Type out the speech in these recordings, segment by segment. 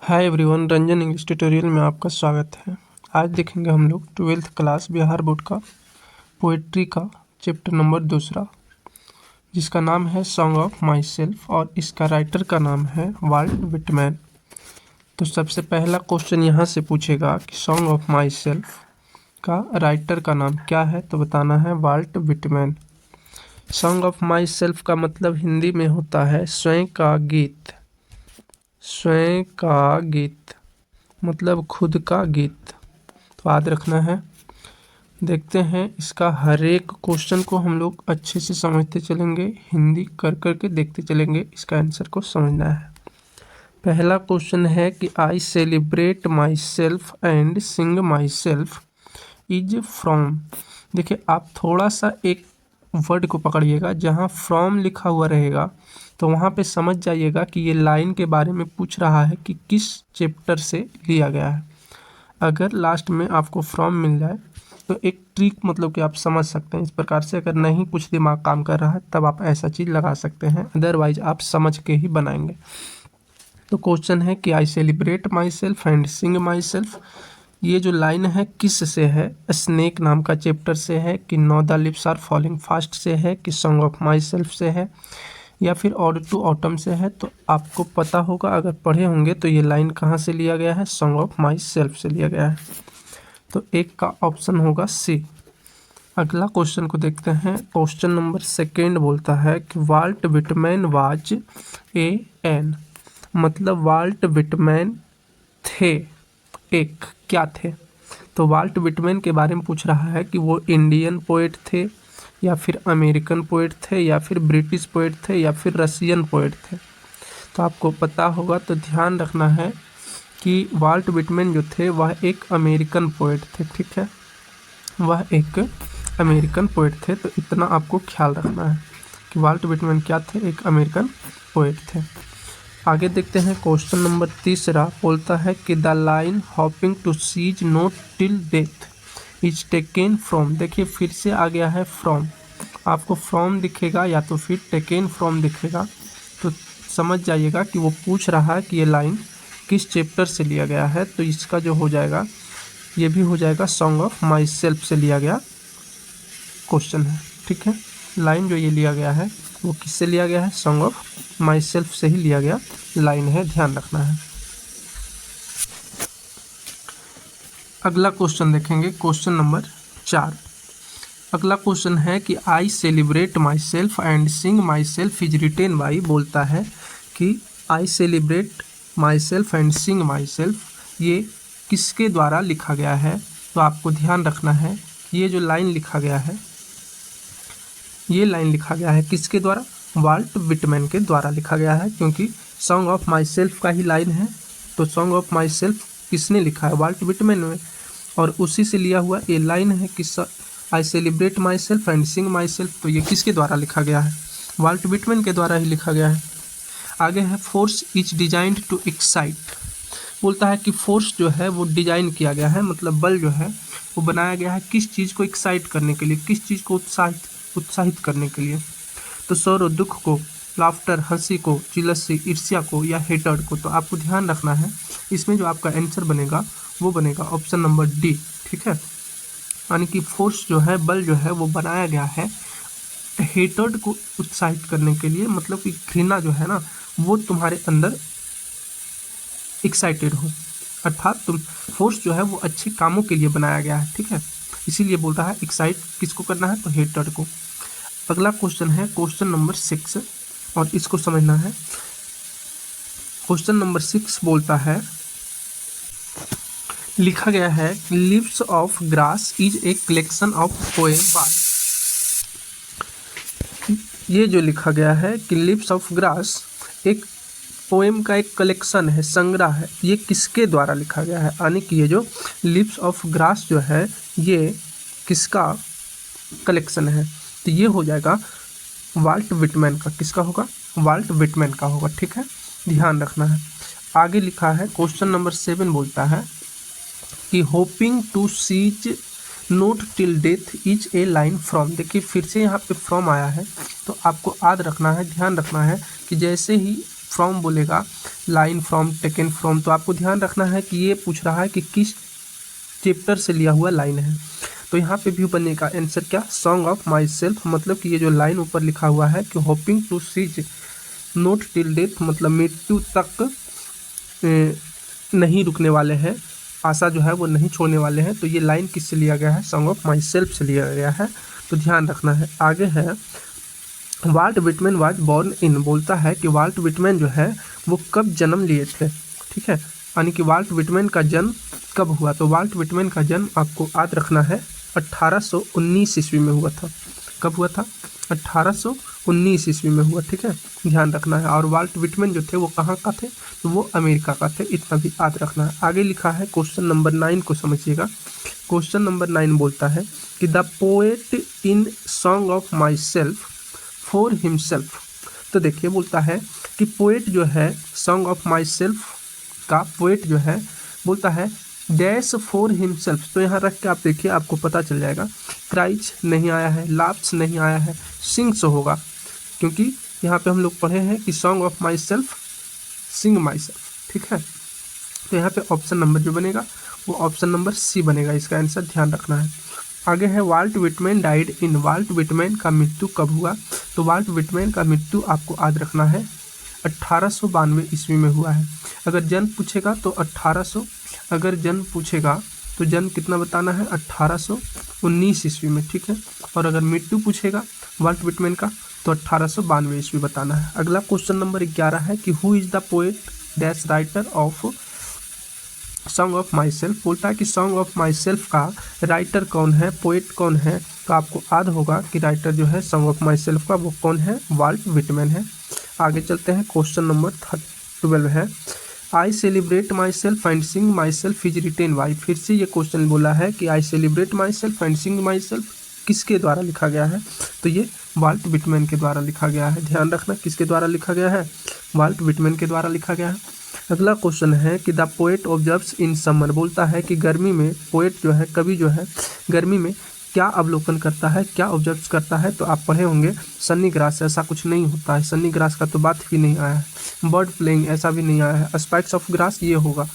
Hi everyone, Ranjan English tutorial में आपका स्वागत है। आज देखेंगे हम लोग 12th क्लास बिहार बोर्ड का पोएट्री का चैप्टर नंबर 2, जिसका नाम है सॉन्ग ऑफ माई सेल्फ और इसका राइटर का नाम है वाल्ट विटमैन। तो सबसे पहला क्वेश्चन यहाँ से पूछेगा कि सॉन्ग ऑफ माई सेल्फ का राइटर का नाम क्या है, तो बताना है Walt Whitman. Song of myself का मतलब हिंदी में होता है स्वयं का गीत। स्वयं का गीत मतलब खुद का गीत, तो याद रखना है। देखते हैं इसका हर एक क्वेश्चन को हम लोग अच्छे से समझते चलेंगे, हिंदी कर करके देखते चलेंगे, इसका आंसर को समझना है। पहला क्वेश्चन है कि I celebrate my self and Singh my self is from. देखिए, आप थोड़ा सा एक वर्ड को पकड़िएगा, जहाँ फ्रॉम लिखा हुआ रहेगा तो वहाँ पे समझ जाइएगा कि ये लाइन के बारे में पूछ रहा है कि किस चैप्टर से लिया गया है। अगर लास्ट में आपको फ्रॉम मिल जाए तो एक ट्रिक मतलब कि आप समझ सकते हैं इस प्रकार से। अगर नहीं कुछ दिमाग काम कर रहा है तब आप ऐसा चीज़ लगा सकते हैं, अदरवाइज आप समझ के ही बनाएंगे। तो क्वेश्चन है कि I celebrate my self and Singh my self, ये जो लाइन है किस से है? स्नेक नाम का चैप्टर से है, कि no the lips are falling fast से है, कि सॉन्ग ऑफ माई सेल्फ से है, या फिर ऑड टू ऑटम से है? तो आपको पता होगा, अगर पढ़े होंगे तो ये लाइन कहाँ से लिया गया है? सॉन्ग ऑफ माई सेल्फ से लिया गया है। तो एक का ऑप्शन होगा सी। अगला क्वेश्चन को देखते हैं। क्वेश्चन नंबर 2 बोलता है कि Walt Whitman was a an, मतलब वाल्ट विटमैन थे एक, क्या थे? तो वाल्ट विटमैन के बारे में पूछ रहा है कि वो इंडियन पोएट थे, या फिर अमेरिकन पोएट थे, या फिर ब्रिटिश पोएट थे, या फिर रशियन पोएट थे। तो आपको पता होगा, तो ध्यान रखना है कि वाल्ट विटमैन जो थे वह एक अमेरिकन पोएट थे। ठीक है, वह एक अमेरिकन पोएट थे। तो इतना आपको ख्याल रखना है कि वाल्ट विटमैन क्या थे, एक अमेरिकन पोएट थे। आगे देखते हैं। क्वेश्चन नंबर 3 बोलता है कि the line hoping to cease not till death is taken from. देखिए, फिर से आ गया है फ्रॉम। आपको फ्रॉम दिखेगा या तो फिर टेकन फ्रॉम दिखेगा, तो समझ जाइएगा कि वो पूछ रहा है कि ये लाइन किस चैप्टर से लिया गया है। तो इसका जो हो जाएगा, ये भी हो जाएगा सॉन्ग ऑफ माई सेल्फ से लिया गया क्वेश्चन है। ठीक है, लाइन जो ये लिया गया है वो किससे लिया गया है? सॉन्ग ऑफ माई सेल्फ से ही लिया गया लाइन है, ध्यान रखना है। अगला क्वेश्चन देखेंगे, क्वेश्चन नंबर 4। अगला क्वेश्चन है कि I celebrate my self and Singh my self is written by. बोलता है कि I celebrate my self and Singh my self, ये किसके द्वारा लिखा गया है? तो आपको ध्यान रखना है, ये जो लाइन लिखा गया है, ये लाइन लिखा गया है किसके द्वारा? वाल्ट विटमैन के द्वारा लिखा गया है, क्योंकि सॉन्ग ऑफ माई सेल्फ का ही लाइन है। तो सॉन्ग ऑफ माई सेल्फ किसने लिखा है? वाल्ट विटमैन ने, और उसी से लिया हुआ ये लाइन है कि I celebrate my self and Singh my self. तो ये किसके द्वारा लिखा गया है? वाल्ट विटमैन के द्वारा ही लिखा गया है। आगे है force is designed to excite. बोलता है कि फोर्स जो है वो डिजाइन किया गया है, मतलब बल जो है वो बनाया गया है किस चीज़ को एक्साइट करने के लिए, किस चीज़ को उत्साहित करने के लिए? तो सौरो दुख को, लाफ्टर हंसी को, जिलसी ईर्ष्या को, या हेटर्ड को? तो आपको ध्यान रखना है, इसमें जो आपका आंसर बनेगा वो बनेगा ऑप्शन नंबर डी। ठीक है, यानी कि फोर्स जो है, बल जो है वो बनाया गया है हेटर्ड को उत्साहित करने के लिए, मतलब कि घृणा जो है ना वो तुम्हारे अंदर एक्साइटेड हो, अर्थात तुम फोर्स जो है वो अच्छे कामों के लिए बनाया गया है। ठीक है, इसीलिए बोलता है एक्साइट किसको करना है? तो हेटर्ड को। अगला क्वेश्चन है क्वेश्चन नंबर 6, और इसको समझना है। क्वेश्चन नंबर 6 बोलता है, लिखा गया है leaves of grass is a collection of poem by. ये जो लिखा गया है कि लिव्स ऑफ ग्रास एक पोएम का एक कलेक्शन है, संग्रह है, ये किसके द्वारा लिखा गया है? यानी कि ये जो लिव्स ऑफ ग्रास जो है ये किसका कलेक्शन है? तो ये हो जाएगा वाल्ट विटमैन का। किसका होगा? वाल्ट विटमैन का होगा। ठीक है, ध्यान रखना है। आगे लिखा है क्वेश्चन नंबर 7 बोलता है कि hoping to cease not till death is a line from. देखिए, फिर से यहाँ पे फ्रॉम आया है, तो आपको याद रखना है, ध्यान रखना है कि जैसे ही फ्रॉम बोलेगा, लाइन फ्रॉम, टेकन फ्रॉम। तो आपको ध्यान रखना है कि ये पूछ रहा है कि किस चैप्टर से लिया हुआ लाइन है। तो यहाँ पे भी बनेगा आंसर क्या, सॉन्ग ऑफ माई सेल्फ। मतलब कि ये जो लाइन ऊपर लिखा हुआ है कि hoping to cease not till death, मतलब मृत्यु तक नहीं रुकने वाले हैं, आशा जो है वो नहीं छोड़ने वाले हैं। तो ये लाइन किससे लिया गया है, सॉन्ग ऑफ माई सेल्फ से लिया गया है। तो ध्यान रखना है। आगे है Walt Whitman was born in. बोलता है कि वाल्ट विटमैन जो है वो कब जन्म लिए थे, ठीक है, यानी कि वाल्ट विटमैन का जन्म कब हुआ। तो वाल्ट विटमैन का जन्म आपको याद रखना है 1819 ईस्वी में हुआ था। कब हुआ था, 1819 ईस्वी में हुआ, ठीक है, ध्यान रखना है। और वाल्ट विटमैन जो थे वो कहाँ का थे, तो वो अमेरिका का थे, इतना भी याद रखना है। आगे लिखा है क्वेश्चन नंबर 9 को समझिएगा। क्वेश्चन नंबर 9 बोलता है कि the poet in song of my self for himself. तो देखिए बोलता है कि पोएट जो है सॉन्ग ऑफ माई सेल्फ का पोएट जो है बोलता है डैश फॉर हिमसेल्फ। तो यहाँ रख के आप देखिए, आपको पता चल जाएगा। क्राइज नहीं आया है, लाप्स नहीं आया है, सिंग्स होगा, क्योंकि यहाँ पे हम लोग पढ़े हैं कि song of myself, sing myself, ठीक है। तो यहाँ पे ऑप्शन नंबर जो बनेगा वो ऑप्शन नंबर सी बनेगा, इसका आंसर ध्यान रखना है। आगे है Walt Whitman died in. Walt Whitman का मृत्यु कब हुआ। तो वाल्ट विटमैन का मृत्यु आपको याद रखना है 1892 ईस्वी में हुआ है। अगर जन्म पूछेगा तो 1800, अगर जन्म पूछेगा तो जन्म कितना बताना है, 1819 ईस्वी में, ठीक है। और अगर मृत्यु पूछेगा वाल्ट विटमैन का तो 1892 ईस्वी बताना है। अगला क्वेश्चन नंबर 11 है कि who is the poet dash writer of song of my self. बोलता है कि सॉन्ग ऑफ माई सेल्फ का राइटर कौन है, पोएट कौन है। तो आपको याद होगा कि राइटर जो है सॉन्ग ऑफ माई सेल्फ का वो कौन है, वाल्ट विटमैन है। आगे चलते हैं, क्वेश्चन नंबर 12 है I celebrate my self and Singh my self is written by. फिर से ये क्वेश्चन बोला है कि I celebrate my self and Singh my self किसके द्वारा लिखा गया है। तो ये वाल्ट विटमैन के द्वारा लिखा गया है। ध्यान रखना, किसके द्वारा लिखा गया है, वाल्ट विटमैन के द्वारा लिखा गया है। अगला क्वेश्चन है कि the poet observes in summer. बोलता है कि गर्मी में पोएट जो है, कवि जो है, गर्मी में क्या अवलोकन करता है, क्या ऑब्जर्व करता है। तो आप पढ़े होंगे सन्नी ग्रास, ऐसा कुछ नहीं होता है, सन्नी ग्रास का तो बात भी नहीं आया है। बर्ड प्लेइंग ऐसा भी नहीं आया है। स्पाइक्स ऑफ ग्रास ये होगा,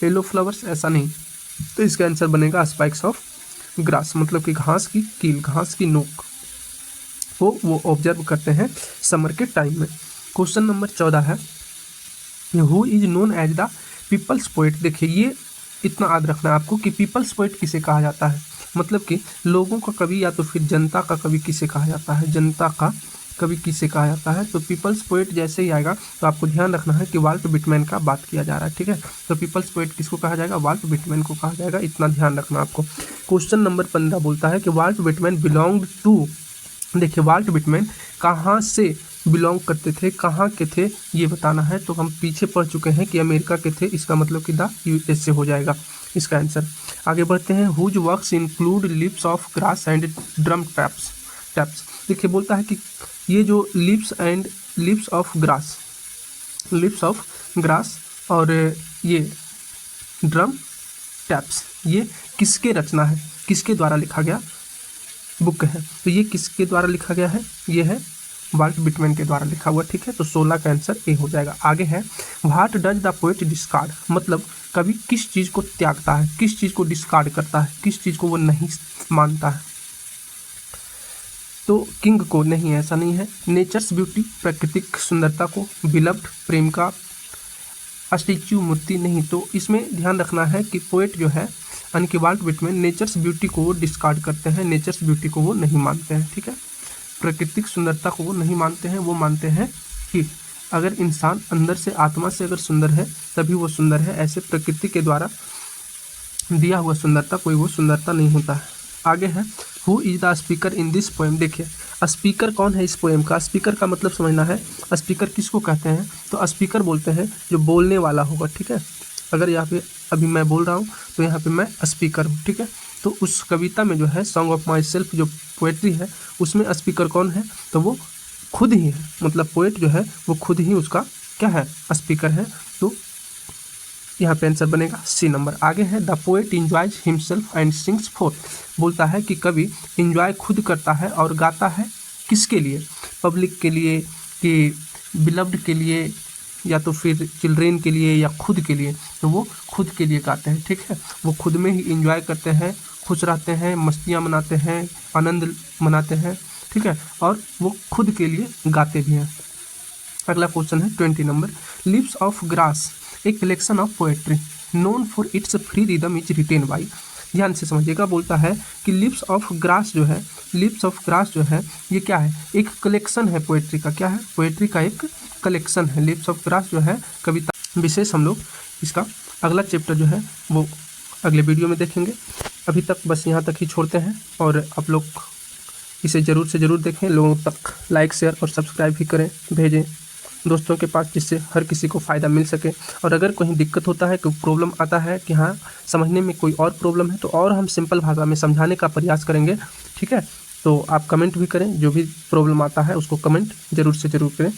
येलो फ्लावर्स ऐसा नहीं। तो इसका आंसर बनेगा स्पाइक्स ऑफ ग्रास, मतलब कि घास की कील, घास की नोक को वो ऑब्जर्व करते हैं समर के टाइम में। क्वेश्चन नंबर 14 है who is known as the people's poet. देखिए ये इतना याद रखना है आपको कि पीपल्स पोएट किसे कहा जाता है, मतलब कि लोगों का कवि या तो फिर जनता का कवि किसे कहा जाता है, जनता का कवि किसे कहा जाता है। तो पीपल्स पोएट जैसे ही आएगा तो आपको ध्यान रखना है कि वाल्ट विटमैन का बात किया जा रहा है, ठीक है। तो पीपल्स पोएट किसको कहा जाएगा, वाल्ट विटमैन को कहा जाएगा, इतना ध्यान रखना आपको। क्वेश्चन नंबर 15 बोलता है कि वाल्ट विटमैन बिलोंग्ड टू। देखिए वाल्ट विटमैन कहाँ से बिलोंग करते थे, कहाँ के थे, ये बताना है। तो हम पीछे पढ़ चुके हैं कि अमेरिका के थे, इसका मतलब कि द यूएस से हो जाएगा इसका आंसर। आगे बढ़ते हैं whose works include leaves of grass and drum taps. देखिए बोलता है कि ये जो लिप्स ऑफ ग्रास और ये ड्रम टैप्स ये किसके रचना है, किसके द्वारा लिखा गया बुक है। तो ये किसके द्वारा लिखा गया है, ये है वाल्ट विटमैन के द्वारा लिखा हुआ, ठीक है। तो 16 का आंसर ए हो जाएगा। आगे है what does the poet discard. मतलब कवि किस चीज़ को त्यागता है, किस चीज़ को डिस्कार्ड करता है, किस चीज़ को वो नहीं मानता है। तो किंग को नहीं, ऐसा नहीं है। नेचर्स ब्यूटी, प्राकृतिक सुंदरता को, बिलव्ड प्रेम का, स्टैच्यू मूर्ति नहीं। तो इसमें ध्यान रखना है कि पोएट जो है यानी कि वाल्ट विटमैन नेचर्स ब्यूटी को वो डिस्कार्ड करते हैं, नेचर्स ब्यूटी को वो नहीं मानते हैं, ठीक है। प्राकृतिक सुंदरता को वो नहीं मानते हैं, वो मानते हैं कि अगर इंसान अंदर से, आत्मा से अगर सुंदर है तभी वो सुंदर है। ऐसे प्रकृति के द्वारा दिया हुआ सुंदरता कोई वो सुंदरता नहीं होता है। आगे है who is the speaker in this poem. देखिए स्पीकर कौन है इस पोएम का, स्पीकर का मतलब समझना है। स्पीकर किसको कहते हैं, तो स्पीकर बोलते हैं जो बोलने वाला होगा, ठीक है। अगर यहाँ पे अभी मैं बोल रहा हूँ तो यहाँ पे मैं स्पीकर हूँ, ठीक है। तो उस कविता में जो है सॉन्ग ऑफ माई सेल्फ जो पोएट्री है उसमें स्पीकर कौन है, तो वो खुद ही है। मतलब पोएट जो है वो खुद ही उसका क्या है, स्पीकर है। तो यहाँ पे आंसर बनेगा सी नंबर। आगे है the poet enjoys himself and sings for. बोलता है कि कवि इंजॉय खुद करता है और गाता है किसके लिए, पब्लिक के लिए कि बिलव्ड के लिए या तो फिर चिल्ड्रेन के लिए या खुद के लिए, तो वो खुद के लिए गाते हैं, ठीक है। वो खुद में ही इंजॉय करते हैं, खुश रहते हैं, मस्तियाँ मनाते हैं, आनंद मनाते हैं, ठीक है, और वो खुद के लिए गाते भी हैं। अगला क्वेश्चन है 20 number, leaves of grass a collection of poetry known for its free rhythm is written by. ध्यान से समझिएगा, बोलता है कि लिव्स ऑफ ग्रास जो है, लिव्स ऑफ ग्रास जो है ये क्या है, एक कलेक्शन है पोएट्री का। क्या है? पोएट्री का एक कलेक्शन है। लिव्स ऑफ ग्रास जो है कविता विशेष, हम लोग इसका अगला चैप्टर जो है वो अगले वीडियो में देखेंगे। अभी तक बस यहाँ तक ही छोड़ते हैं, और आप लोग इसे ज़रूर से ज़रूर देखें, लोगों तक लाइक शेयर और सब्सक्राइब भी करें, भेजें दोस्तों के पास, जिससे हर किसी को फ़ायदा मिल सके। और अगर कहीं दिक्कत होता है, कोई प्रॉब्लम आता है कि हाँ समझने में कोई और प्रॉब्लम है, तो और हम सिंपल भाषा में समझाने का प्रयास करेंगे, ठीक है। तो आप कमेंट भी करें, जो भी प्रॉब्लम आता है उसको कमेंट ज़रूर से ज़रूर करें।